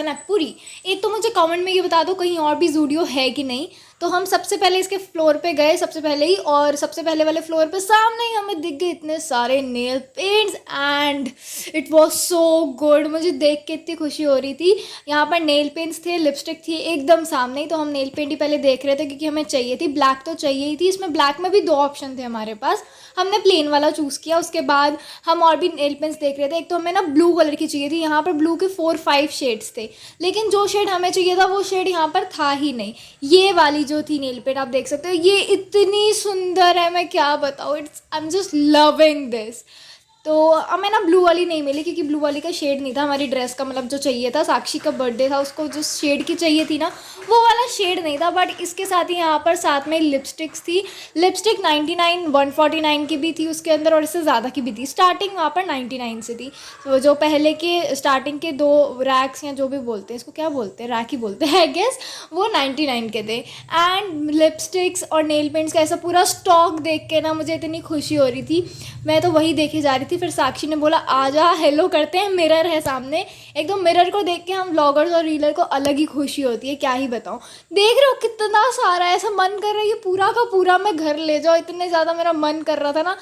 जनकपुरी। एक तो मुझे कमेंट में ये बता दो कहीं और भी ज़ूडियो है कि नहीं। तो हम सबसे पहले इसके फ्लोर पे गए सबसे पहले ही, और सबसे पहले वाले फ्लोर पे सामने ही हमें दिख गए इतने सारे nail paints and it was so good. मुझे देख के इतनी खुशी हो रही थी। यहाँ पर नेल पेंट्स थे, लिपस्टिक थी एकदम सामने ही। तो हम नेल पेंट ही पहले देख रहे थे क्योंकि हमें चाहिए थी, ब्लैक तो चाहिए ही थी। इसमें ब्लैक में भी 2 ऑप्शन थे हमारे पास, हमने प्लेन वाला चूज़ किया। उसके बाद हम और भी नेल पेंट्स देख रहे थे। एक तो हमें ना ब्लू कलर की चाहिए थी, यहाँ पर ब्लू के 4-5 शेड्स थे, लेकिन जो शेड हमें चाहिए था वो शेड यहाँ पर था ही नहीं। ये वाली जो थी नेल पेंट आप देख सकते हो, ये इतनी सुंदर है, मैं क्या बताऊँ। I am just loving this. तो हमें ना ब्लू वाली नहीं मिली क्योंकि ब्लू वाली का शेड नहीं था हमारी ड्रेस का, मतलब जो चाहिए था, साक्षी का बर्थडे था, उसको जो शेड की चाहिए थी ना वो वाला शेड नहीं था। बट इसके साथ ही यहाँ पर साथ में लिपस्टिक्स थी। लिपस्टिक 99 149 की भी थी उसके अंदर, और इससे ज़्यादा की भी थी। स्टार्टिंग वहाँ पर 99 से थी। तो जो पहले के स्टार्टिंग के 2 रैक्स या जो भी बोलते हैं, इसको क्या बोलते हैं, रैक ही बोलते हैं आई गेस, वो 99 के थे। एंड लिपस्टिक्स और नेल पेंट्स का ऐसा पूरा स्टॉक देख के ना मुझे इतनी खुशी हो रही थी, मैं तो वही देखे जा रही थी। फिर साक्षी ने बोला आजा हेलो करते हैं, मिरर है सामने। एकदम मिरर को देख के हम व्लॉगर्स और रीलर को अलग ही खुशी होती है, क्या ही बताऊं। देख रहे हो कितना सारा, ऐसा मन कर रहा है ये पूरा का पूरा मैं घर ले जाऊँ, इतने ज़्यादा मेरा मन कर रहा था ना।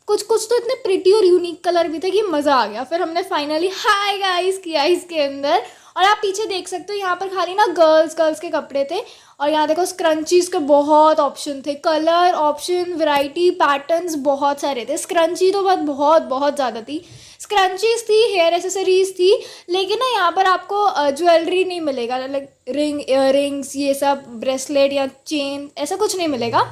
कुछ कुछ तो इतने प्रिटी और यूनिक कलर भी थे कि मज़ा आ गया। फिर हमने फाइनली हाय गाइस किया इसके अंदर। और आप पीछे देख सकते हो यहाँ पर खाली ना गर्ल्स के कपड़े थे। और यहाँ देखो स्क्रंचीज़ के बहुत ऑप्शन थे, कलर ऑप्शन, वैरायटी, पैटर्न्स बहुत सारे थे। स्क्रंची तो बहुत बहुत ज़्यादा थी। स्क्रंचीज़ थी, हेयर एसेसरीज़ थी, लेकिन ना यहाँ पर आपको ज्वेलरी नहीं मिलेगा, लाइक रिंग, इयर रिंग्स, ये सब ब्रेसलेट या चेन, ऐसा कुछ नहीं मिलेगा।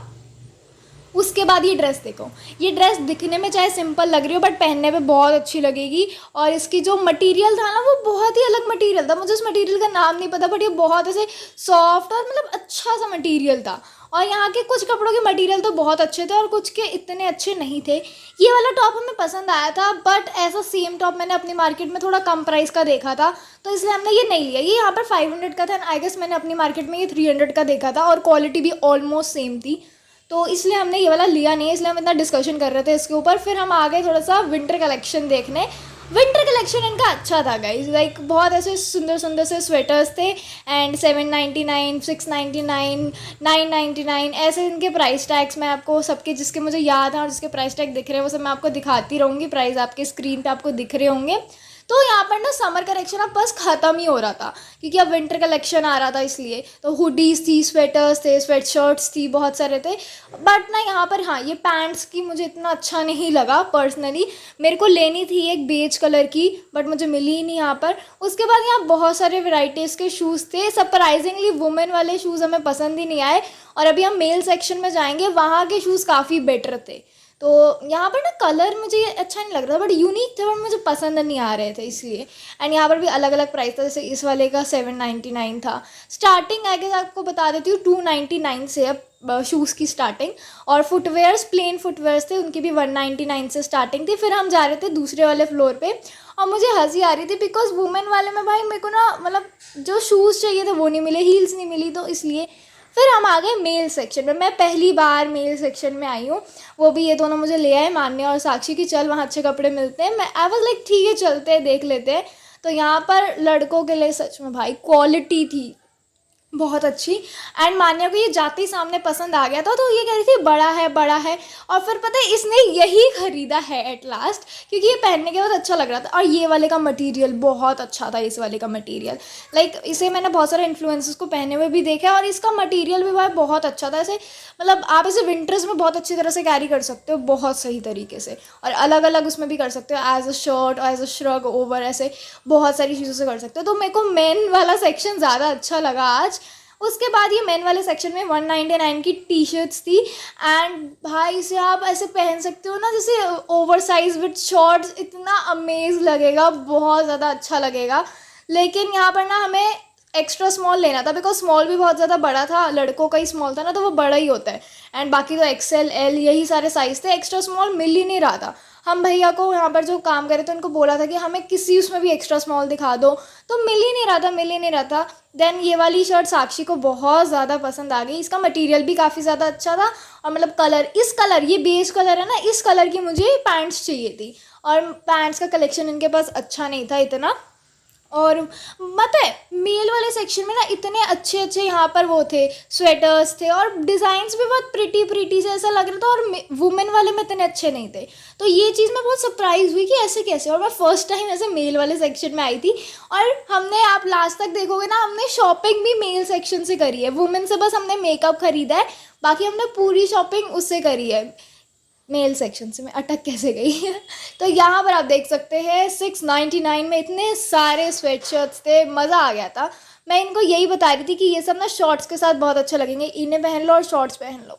उसके बाद ये ड्रेस देखो, ये ड्रेस दिखने में चाहे सिंपल लग रही हो बट पहनने में बहुत अच्छी लगेगी। और इसकी जो मटेरियल था ना वो बहुत ही अलग मटेरियल था, मुझे उस मटेरियल का नाम नहीं पता, बट ये बहुत ऐसे सॉफ्ट और मतलब अच्छा सा मटेरियल था। और यहाँ के कुछ कपड़ों के मटेरियल तो बहुत अच्छे थे और कुछ के इतने अच्छे नहीं थे। ये वाला टॉप हमें पसंद आया था, बट ऐसा सेम टॉप मैंने अपनी मार्केट में थोड़ा कम प्राइस का देखा था, तो इसलिए हमने ये नहीं लिया। ये यहाँ पर 500 का था एंड आई गेस मैंने अपनी मार्केट में ये 300 का देखा था, और क्वालिटी भी ऑलमोस्ट सेम थी, तो इसलिए हमने ये वाला लिया नहीं। इसलिए हम इतना डिस्कशन कर रहे थे इसके ऊपर। फिर हम आ गए थोड़ा सा विंटर कलेक्शन देखने। विंटर कलेक्शन इनका अच्छा था गाइस, लाइक बहुत ऐसे सुंदर सुंदर से स्वेटर्स थे एंड 799, 699, 999 ऐसे इनके प्राइस टैग्स मैं आपको सबके जिसके मुझे याद है और जिसके प्राइस टैग दिख रहे हैं वो सब मैं आपको दिखाती रहूँगी। प्राइस आपके स्क्रीन पे आपको दिख रहे होंगे। तो यहाँ पर ना समर कलेक्शन अब बस ख़त्म ही हो रहा था क्योंकि अब विंटर कलेक्शन आ रहा था, इसलिए तो हुडीज़ थी, स्वेटर्स थे, स्वेट शर्ट्स थी, बहुत सारे थे। बट ना यहाँ पर हाँ, ये पैंट्स की मुझे इतना अच्छा नहीं लगा पर्सनली। मेरे को लेनी थी एक बेज कलर की बट मुझे मिली ही नहीं यहाँ पर। उसके बाद यहाँ बहुत सारे वेराइटीज़ के शूज़ थे। सरप्राइजिंगली वुमेन वाले शूज़ हमें पसंद ही नहीं आए, और अभी हम मेल सेक्शन में जाएंगे, वहाँ के शूज़ काफ़ी बेटर थे। तो यहाँ पर ना कलर मुझे ये अच्छा नहीं लग रहा था, बट यूनिक थे, बट मुझे पसंद नहीं आ रहे थे इसलिए। एंड यहाँ पर भी अलग अलग प्राइस था, जैसे इस वाले का 799 था। स्टार्टिंग आई गेस आपको बता देती हूँ 299 से अब शूज़ की स्टार्टिंग। और फुटवेयर्स, प्लेन फुटवेयर्स थे, उनकी भी 199 से स्टार्टिंग थी। फिर हम जा रहे थे दूसरे वाले फ्लोर पे, और मुझे हंसी आ रही थी बिकॉज वुमेन वाले में भाई मेरे को ना मतलब जो शूज़ चाहिए थे वो नहीं मिले, हील्स नहीं मिली, तो इसलिए फिर हम आ गए मेल सेक्शन में। मैं पहली बार मेल सेक्शन में आई हूँ, वो भी ये दोनों मुझे ले आए, मान्य और साक्षी, की चल वहाँ अच्छे कपड़े मिलते हैं। मैं आई वाज लाइक ठीक है चलते हैं देख लेते हैं। तो यहाँ पर लड़कों के लिए सच में भाई क्वालिटी थी बहुत अच्छी। एंड मान्या को ये जाते ही सामने पसंद आ गया था, तो ये कह रही थी बड़ा है बड़ा है। और फिर पता है इसने यही ख़रीदा है एट लास्ट, क्योंकि ये पहनने के बाद अच्छा लग रहा था। और ये वाले का मटेरियल बहुत अच्छा था, इस वाले का मटेरियल, लाइक इसे मैंने बहुत सारे इन्फ्लुएंसर्स को पहने हुए भी देखा है, और इसका मटेरियल भी भाई बहुत अच्छा था। ऐसे मतलब आप इसे विंटर्स में बहुत अच्छी तरह से कैरी कर सकते हो, बहुत सही तरीके से, और अलग अलग उसमें भी कर सकते हो, as a shirt, as a shrug over, ऐसे बहुत सारी चीज़ों से कर सकते हो। तो मेरे को मेन वाला सेक्शन ज़्यादा अच्छा लगा आज। उसके बाद ये मेन वाले सेक्शन में 199 की टी शर्ट्स थी, एंड भाई इसे आप ऐसे पहन सकते हो ना जैसे ओवर साइज विथ शॉर्ट्स, इतना अमेज लगेगा, बहुत ज़्यादा अच्छा लगेगा। लेकिन यहाँ पर ना हमें एक्स्ट्रा स्मॉल लेना था बिकॉज स्मॉल भी बहुत ज़्यादा बड़ा था, लड़कों का ही स्मॉल था ना, तो वो बड़ा ही होता है, एंड बाकी तो एक्सेल, एल यही सारे साइज़ थे, एक्स्ट्रा स्मॉल मिल ही नहीं रहा था। हम भैया को यहाँ पर जो काम करे थे उनको बोला था कि हमें किसी उसमें भी एक्स्ट्रा स्मॉल दिखा दो, तो मिल ही नहीं रहा था। देन ये वाली शर्ट साक्षी को बहुत ज़्यादा पसंद आ गई, इसका मटेरियल भी काफ़ी ज़्यादा अच्छा था, और मतलब कलर ये बेज कलर है ना, इस कलर की मुझे पैंट्स चाहिए थी, और पैंट्स का कलेक्शन इनके पास अच्छा नहीं था इतना। और पता है मेल वाले सेक्शन में ना इतने अच्छे अच्छे यहाँ पर वो थे, स्वेटर्स थे और डिज़ाइंस भी बहुत प्रिटी प्रिटी से ऐसा लग रहा था, और वुमेन वाले में इतने अच्छे नहीं थे। तो ये चीज़ मैं बहुत सरप्राइज हुई कि ऐसे कैसे, और मैं फर्स्ट टाइम ऐसे मेल वाले सेक्शन में आई थी। और हमने, आप लास्ट तक देखोगे ना, हमने शॉपिंग भी मेल सेक्शन से करी है। वुमेन से बस हमने मेकअप खरीदा है, बाकी हमने पूरी शॉपिंग उससे करी है, मेल सेक्शन से। मैं अटक कैसे गई तो यहाँ पर आप देख सकते हैं 699 में इतने सारे स्वेटशर्ट्स थे, मज़ा आ गया था। मैं इनको यही बता रही थी कि ये सब ना शॉर्ट्स के साथ बहुत अच्छा लगेंगे, इन्हें पहन लो और शॉर्ट्स पहन लो।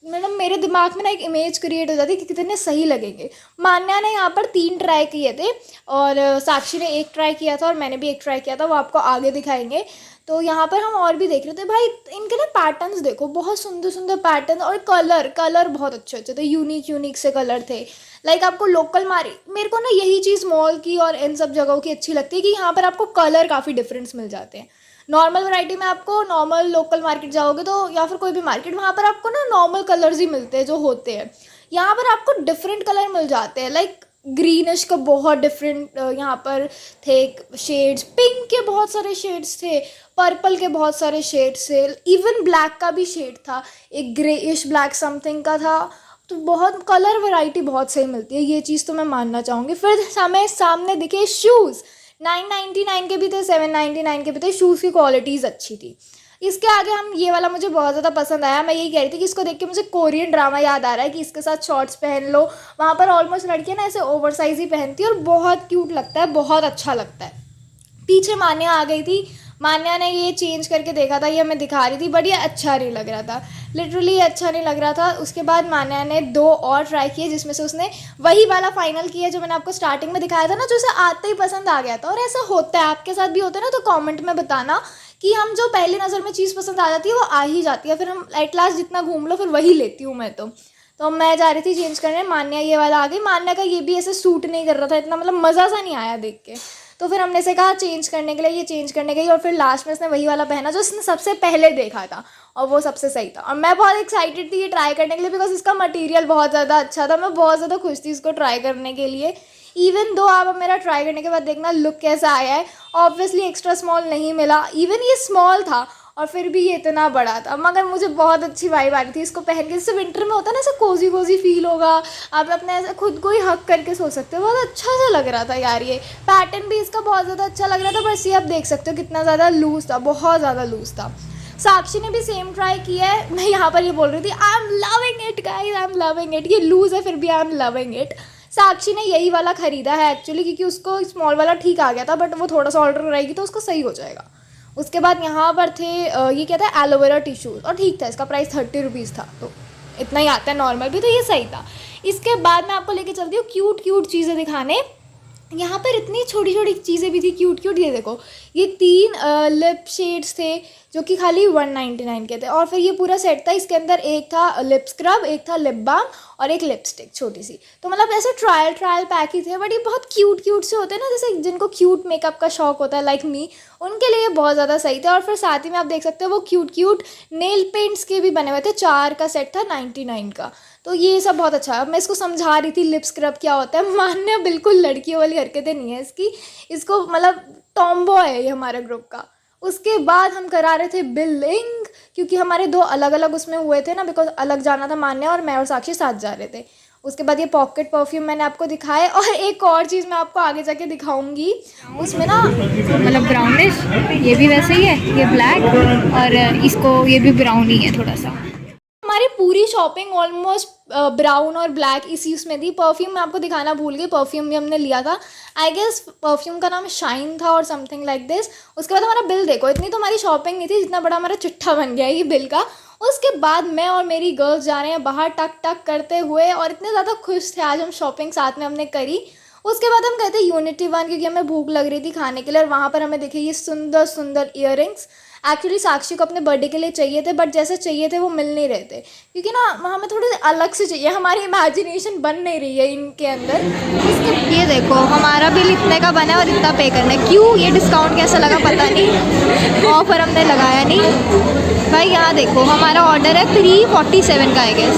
मतलब मेरे दिमाग में ना एक इमेज क्रिएट हो जाती कि कितने सही लगेंगे। मान्या ने यहाँ पर 3 ट्राई किए थे और साक्षी ने 1 ट्राई किया था और मैंने भी 1 ट्राई किया था, वो आपको आगे दिखाएंगे। तो यहाँ पर हम और भी देख रहे थे भाई, इनके ना पैटर्न्स देखो, बहुत सुंदर सुंदर पैटर्न, और कलर बहुत अच्छे अच्छे थे, यूनिक यूनिक से कलर थे। लाइक आपको लोकल मेरे को ना यही चीज़ मॉल की और इन सब जगहों की अच्छी लगती है कि यहाँ पर आपको कलर काफ़ी डिफरेंस मिल जाते हैं। नॉर्मल वैरायटी में आपको नॉर्मल लोकल मार्केट जाओगे तो, या फिर कोई भी मार्केट, वहाँ पर आपको ना नॉर्मल कलर्स ही मिलते हैं जो होते हैं। यहाँ पर आपको डिफरेंट कलर मिल जाते हैं, लाइक ग्रीनिश का बहुत डिफरेंट यहाँ पर थे शेड्स, पिंक के बहुत सारे शेड्स थे, पर्पल के बहुत सारे शेड्स थे, इवन ब्लैक का भी शेड था, एक ग्रेइश ब्लैक समथिंग का था। तो बहुत कलर वैरायटी बहुत सही मिलती है, ये चीज़ तो मैं मानना चाहूँगी। फिर हमें सामने दिखे शूज़, 999 के भी थे, 799 के भी थे, शूज़ की क्वालिटीज़ अच्छी थी। इसके आगे हम ये वाला मुझे बहुत ज़्यादा पसंद आया। मैं यही कह रही थी कि इसको देख के मुझे कोरियन ड्रामा याद आ रहा है कि इसके साथ शॉर्ट्स पहन लो। वहाँ पर ऑलमोस्ट लड़कियाँ ना ऐसे ओवर साइज़ ही पहनती है और बहुत क्यूट लगता है, बहुत अच्छा लगता है। पीछे मान्या आ गई थी, मान्या ने ये चेंज करके देखा था, ये हमें दिखा रही थी, बट ये अच्छा नहीं लग रहा था, लिटरली अच्छा नहीं लग रहा था। उसके बाद मान्या ने 2 और ट्राई किए, जिसमें से उसने वही वाला फाइनल किया जो मैंने आपको स्टार्टिंग में दिखाया था ना, जो उसे आते ही पसंद आ गया था। और ऐसा होता है, आपके साथ भी होता है ना, तो कॉमेंट में बताना कि हम जो पहली नज़र में चीज़ पसंद आ जाती है वो आ ही जाती है, फिर हम एट लास्ट जितना घूम लो फिर वही लेती हूँ मैं। तो मैं जा रही थी चेंज करने, मान्या ये वाला आ गई। मान्या का ये भी ऐसे सूट नहीं कर रहा था इतना, मतलब मज़ा सा नहीं आया देख के। तो फिर हमने से कहा चेंज करने के लिए, ये चेंज करने गई और फिर लास्ट में इसने वही वाला पहना जो इसने सबसे पहले देखा था, और वो सबसे सही था। और मैं बहुत एक्साइटेड थी ये ट्राई करने के लिए, बिकॉज इसका मटेरियल बहुत ज़्यादा अच्छा था, मैं बहुत ज़्यादा खुश थी इसको ट्राई करने के लिए। इवन दो आप मेरा ट्राई करने के बाद देखना लुक कैसा आया है। ऑब्वियसली एक्स्ट्रा स्मॉल नहीं मिला, इवन ये स्मॉल था और फिर भी ये इतना बड़ा था, मगर मुझे बहुत अच्छी वाइब आ रही थी इसको पहन के। जैसे विंटर में होता है ना, ऐसे कोजी कोजी फील होगा, आप अपने ऐसे खुद को ही हक करके सो सकते हो, बहुत अच्छा सा लग रहा था यार। ये पैटर्न भी इसका बहुत ज़्यादा अच्छा लग रहा था, बस ये आप देख सकते हो कितना ज़्यादा लूज़ था, बहुत ज़्यादा लूज़ था। साक्षी ने भी सेम ट्राई किया है, मैं यहाँ पर ये बोल रही थी I am loving it guys, I am loving it. ये लूज़ है फिर भी आई एम लविंग इट। साक्षी ने यही वाला ख़रीदा है एक्चुअली, क्योंकि उसको स्मॉल वाला ठीक आ गया था, बट वो थोड़ा सा ऑर्डर कराएगी तो उसको सही हो जाएगा। उसके बाद यहाँ पर थे ये क्या था, एलोवेरा टिश्यूज़, और ठीक था, इसका प्राइस 30 रुपीज़ था, तो इतना ही आता है नॉर्मल भी, तो ये सही था। इसके बाद मैं आपको लेके चलती हूँ क्यूट क्यूट चीज़ें दिखाने। यहाँ पर इतनी छोटी छोटी चीज़ें भी थी क्यूट क्यूट। ये देखो, ये 3 लिप शेड्स थे जो कि खाली 199 के थे, और फिर ये पूरा सेट था। इसके अंदर एक था लिप स्क्रब, एक था लिप बाम और एक लिपस्टिक छोटी सी। तो मतलब ऐसे ट्रायल पैक ही थे, बट ये बहुत क्यूट क्यूट से होते हैं ना, जैसे जिनको क्यूट मेकअप का शौक होता है लाइक मी, उनके लिए बहुत ज़्यादा सही थे। और फिर साथ ही में आप देख सकते हो वो क्यूट क्यूट नेल पेंट्स के भी बने हुए थे, 4 का सेट था 99 का। तो ये सब बहुत अच्छा है। मैं इसको समझा रही थी लिप स्क्रब क्या होता है, मानने बिल्कुल लड़कियों वाली हरकतें नहीं है इसकी, इसको मतलब टॉम्बो है ये हमारे ग्रुप का। उसके बाद हम करा रहे थे बिलिंग, क्योंकि हमारे 2 अलग अलग उसमें हुए थे ना, बिकॉज अलग जाना था, मान्या और मैं और साक्षी साथ जा रहे थे। उसके बाद ये पॉकेट परफ्यूम मैंने आपको दिखाया, और एक और चीज़ मैं आपको आगे जाके दिखाऊंगी। उसमें ना मतलब ब्राउनिश, ये भी वैसे ही है, ये ब्लैक, और इसको ये भी ब्राउन ही है थोड़ा सा। हमारी पूरी शॉपिंग ऑलमोस्ट ब्राउन और ब्लैक इसी उसमें थी। परफ्यूम मैं आपको दिखाना भूल गई, परफ्यूम भी हमने लिया था, आई गेस परफ्यूम का नाम शाइन था और समथिंग लाइक दिस। उसके बाद हमारा बिल देखो, इतनी तो हमारी शॉपिंग नहीं थी जितना बड़ा हमारा चिट्ठा बन गया ये बिल का। उसके बाद मैं और मेरी गर्ल्स जा रहे हैं बाहर टक टक करते हुए, और इतने ज़्यादा खुश थे आज हम, शॉपिंग साथ में हमने करी। उसके बाद हम गए थे यूनिटी 1, क्योंकि हमें भूख लग रही थी खाने के लिए, और वहाँ पर हमें दिखे ये सुंदर सुंदर इयररिंग्स। एक्चुअली साक्षी को अपने बर्थडे के लिए चाहिए थे, बट जैसे चाहिए थे वो मिल नहीं रहे थे, क्योंकि ना हमें थोड़े अलग से चाहिए, हमारी इमेजिनेशन बन नहीं रही है इनके अंदर। ये देखो हमारा बिल इतने का बना है और इतना पे करना है, क्यों? ये डिस्काउंट कैसा लगा पता नहीं, ऑफर हमने लगाया नहीं भाई। यहाँ देखो हमारा ऑर्डर है 347 का है गेस,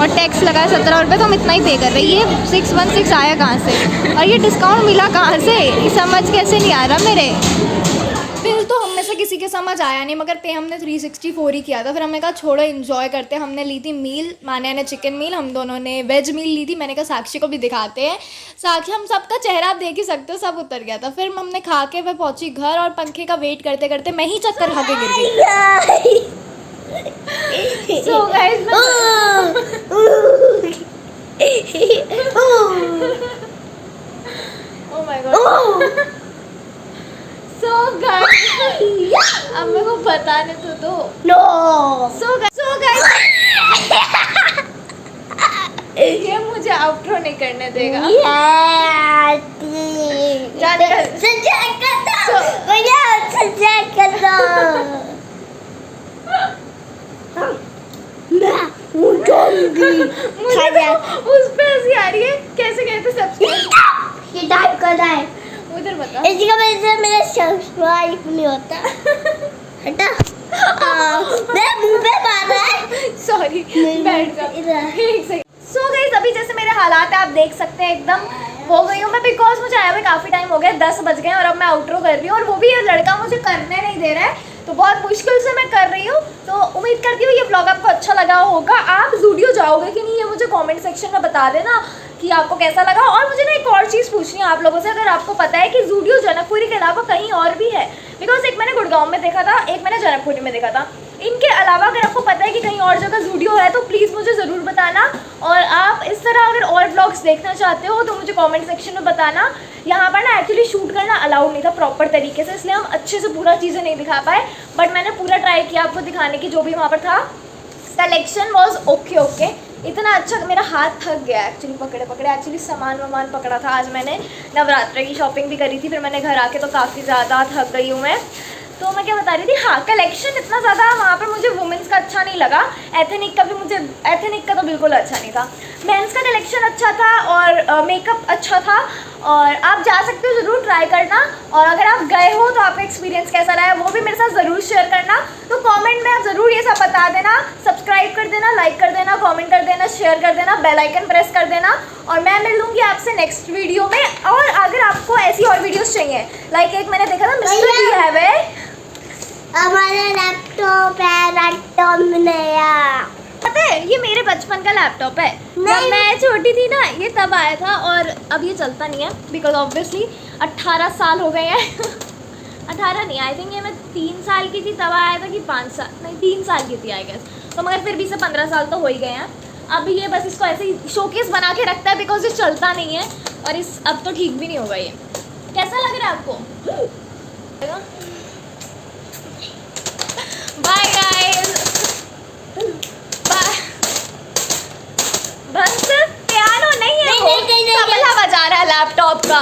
और टैक्स लगा है 17 रुपये, तो हम इतना ही पे कर रहे हैं। ये 616 आया कहाँ से, और ये डिस्काउंट मिला कहाँ से, ये समझ कैसे नहीं आ रहा मेरे। फिर तो हम में से किसी के समझ आया नहीं, मगर पे हमने 364 ही किया था। फिर हमने कहा छोड़ो इन्जॉय करते। हमने ली थी मील, मान्या ने चिकन मील, हम दोनों ने वेज मील ली थी। मैंने कहा साक्षी को भी दिखाते हैं, साक्षी हम सबका चेहरा आप देख ही सकते हो, सब उतर गया था। फिर हमने खा के मैं पहुंची घर, और पंखे का वेट करते करते मैं ही चक्कर खा के गिर गई। So guys oh my God. So guys अब मेरे को बताने तो दो। नो। सो गाइस ये मुझे आउटरो नहीं करने देगा। जाने का सब्सक्राइब कर दो, भैया सब्सक्राइब कर दो। मुझे उस पे हंसी आ रही है, कैसे कहते सब्सक्राइब, ये टाइप करना है उधर बता। इसी का वजह से मेरा सब्सक्राइब नहीं होता। हटा। मेरे मुंह पे मारा है। सॉरी, बैठ जा एक सेकंड। सो गाइस अभी जैसे मेरे हालात है आप देख सकते हैं, एकदम हो गई हूँ मैं, बिकॉज मुझे आया हुआ काफ़ी टाइम हो गया, 10 बज गए और अब मैं आउटरो कर रही हूँ, और वो भी ये लड़का मुझे करने नहीं दे रहा है, तो बहुत मुश्किल से मैं कर रही हूँ। तो उम्मीद करती हूँ ये व्लॉग आपको अच्छा लगा होगा। आप ज़ूडियो जाओगे कि नहीं ये मुझे कमेंट सेक्शन में बता देना कि आपको कैसा लगा। और मुझे ना एक और चीज़ पूछनी है आप लोगों से, अगर आपको पता है कि ज़ूडियो जनकपुरी के अलावा कहीं और भी है, बिकॉज एक मैंने गुड़गांव में देखा था, एक मैंने जनकपुरी में देखा था, इनके अलावा अगर आपको पता है कि कहीं और जगह ज़ूडियो है तो प्लीज़ मुझे ज़रूर बताना। और आप इस तरह अगर और व्लॉग्स देखना चाहते हो तो मुझे कमेंट सेक्शन में बताना। यहाँ पर ना एक्चुअली शूट करना अलाउड नहीं था प्रॉपर तरीके से, इसलिए हम अच्छे से पूरा चीज़ें नहीं दिखा पाए, बट मैंने पूरा ट्राई किया आपको दिखाने की, जो भी वहाँ पर था। Collection was okay. इतना अच्छा, मेरा हाथ थक गया एक्चुअली पकड़े पकड़े। एक्चुअली सामान पकड़ा था, आज मैंने नवरात्र की शॉपिंग भी करी थी, फिर मैंने घर आके तो काफ़ी ज़्यादा थक गई हूँ मैं। तो मैं क्या बता रही थी, हाँ कलेक्शन इतना ज़्यादा वहाँ पर मुझे वुमेंस का अच्छा नहीं लगा, एथनिक का भी मुझे, एथनिक का तो बिल्कुल अच्छा नहीं था। मेंस का कलेक्शन अच्छा था और मेकअप अच्छा था, और आप जा सकते हो, ज़रूर ट्राई करना। और अगर आप गए हो तो आपका एक्सपीरियंस कैसा रहा है वो भी मेरे साथ ज़रूर शेयर करना। तो कमेंट में आप ज़रूर ये सब बता देना, सब्सक्राइब कर देना, लाइक कर देना, कमेंट कर देना, शेयर कर देना, बेल आइकन प्रेस कर देना, और मैं मिल लूँगी आपसे नेक्स्ट वीडियो में। और अगर आपको ऐसी और वीडियोज़ चाहिए, लाइक एक मैंने देखा था मिस्टर डी है वे, हमारा लैपटॉप है, लैपटॉप नया, पता है ये मेरे बचपन का लैपटॉप है, जब मैं छोटी थी ना ये तब आया था, और अब ये चलता नहीं है बिकॉज ऑब्वियसली 18 साल हो गए हैं। 18 नहीं, आई थिंक ये मैं 3 साल की थी तब आया था, कि 5 साल नहीं 3 साल की थी आई गेस, तो मगर फिर भी से 15 साल तो हो ही गए हैं। अब ये बस इसको ऐसे ही शोकेस बना के रखता है बिकॉज ये चलता नहीं है, और इस अब तो ठीक भी नहीं होगा। ये कैसा लग रहा है आपको? बाय गाइस, बस पियानो नहीं है, वो तबला बजा रहा है लैपटॉप का।